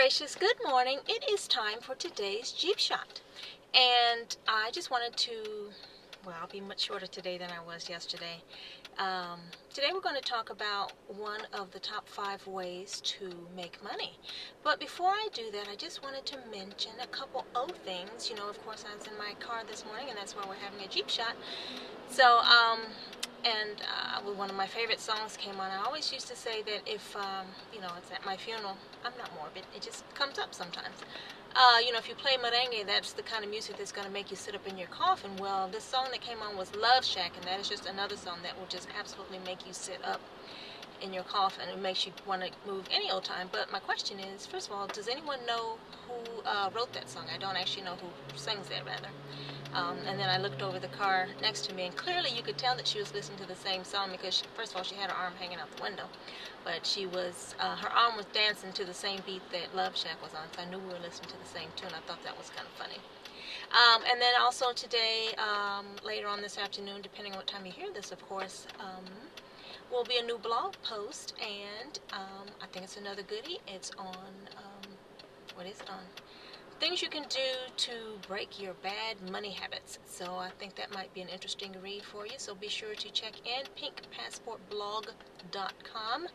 gracious, good morning. It is time for today's Jeep Shot. And I just wanted to, well, I'll be much shorter today than I was yesterday. Today we're going to talk about one of the top 5 ways to make money. But before I do that, I just wanted to mention a couple of things. You know, of course, I was in my car this morning, and that's why we're having a Jeep Shot. So, one of my favorite songs came on. I always used to say that if, it's at my funeral, I'm not morbid, it just comes up sometimes. If you play merengue, that's the kind of music that's going to make you sit up in your coffin. Well, this song that came on was Love Shack, and that is just another song that will just absolutely make you sit up in your coffin. It makes you want to move any old time. But my question is, first of all, does anyone know who wrote that song? I don't actually know who sings it, rather. And then I looked over the car next to me, and clearly you could tell that she was listening to the same song because, first of all, she had her arm hanging out the window. But she was, her arm was dancing to the same beat that Love Shack was on, so I knew we were listening to the same tune. I thought that was kind of funny. And then also today, later on this afternoon, depending on what time you hear this, of course, will be a new blog post, and I think it's another goodie. It's on, what is it on? Things you can do to break your bad money habits. So I think that might be an interesting read for you. So be sure to check in pinkpassportblog.com,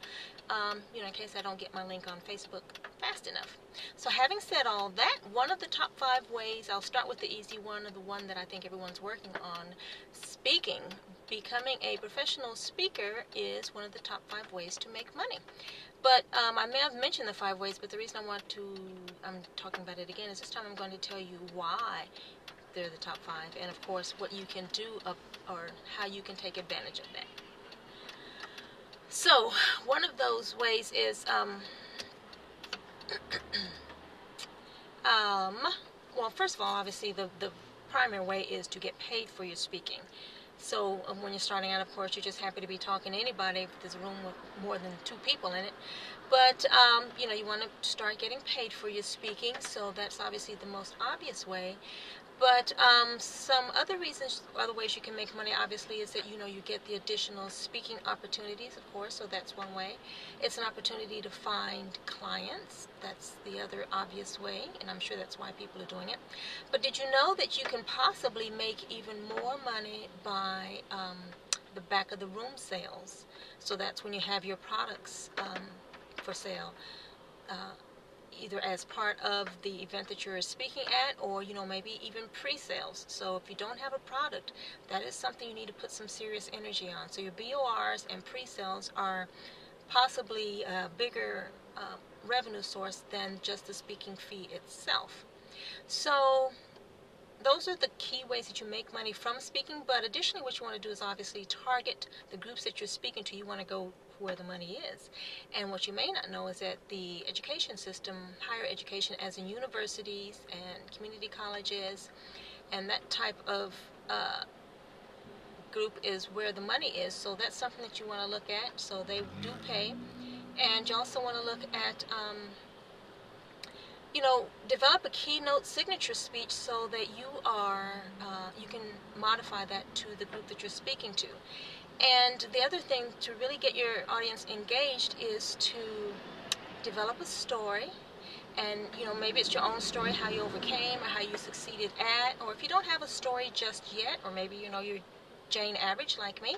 in case I don't get my link on Facebook fast enough. So having said all that, one of the top 5 ways, I'll start with the easy one, or the one that I think everyone's working on, speaking. Becoming a professional speaker is one of the top 5 ways to make money. But I may have mentioned the 5 ways, but the reason I'm talking about it again is this time I'm going to tell you why they're the top 5, and of course what you can do or how you can take advantage of that. So one of those ways is, well, first of all, obviously the primary way is to get paid for your speaking. So when you're starting out, of course, you're just happy to be talking to anybody if there's a room with more than 2 people in it. But, you want to start getting paid for your speaking, so that's obviously the most obvious way. But some other ways you can make money, obviously, is that, you get the additional speaking opportunities, of course, so that's one way. It's an opportunity to find clients. That's the other obvious way, and I'm sure that's why people are doing it. But did you know that you can possibly make even more money by the back of the room sales? So that's when you have your products for sale. Either as part of the event that you're speaking at, or maybe even pre-sales. So if you don't have a product, that is something you need to put some serious energy on. So your BORs and pre-sales are possibly a bigger revenue source than just the speaking fee itself. So those are the key ways that you make money from speaking. But additionally, what you want to do is obviously target the groups that you're speaking to. You want to go where the money is. And what you may not know is that the education system, higher education as in universities and community colleges and that type of group, is where the money is. So that's something that you want to look at. So they do pay. And you also want to look at develop a keynote signature speech so that you can modify that to the group that you're speaking to. And the other thing to really get your audience engaged is to develop a story. And, maybe it's your own story, how you overcame or how you succeeded at. Or if you don't have a story just yet, or maybe, you're Jane Average like me,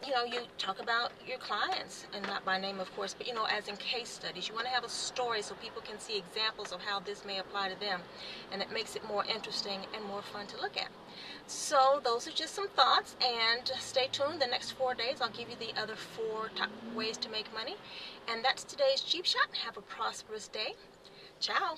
you talk about your clients, and not by name, of course, but, as in case studies. You want to have a story so people can see examples of how this may apply to them, and it makes it more interesting and more fun to look at. So those are just some thoughts, and stay tuned. The next 4 days, I'll give you the other 4 top ways to make money. And that's today's Jeep Shot. Have a prosperous day. Ciao.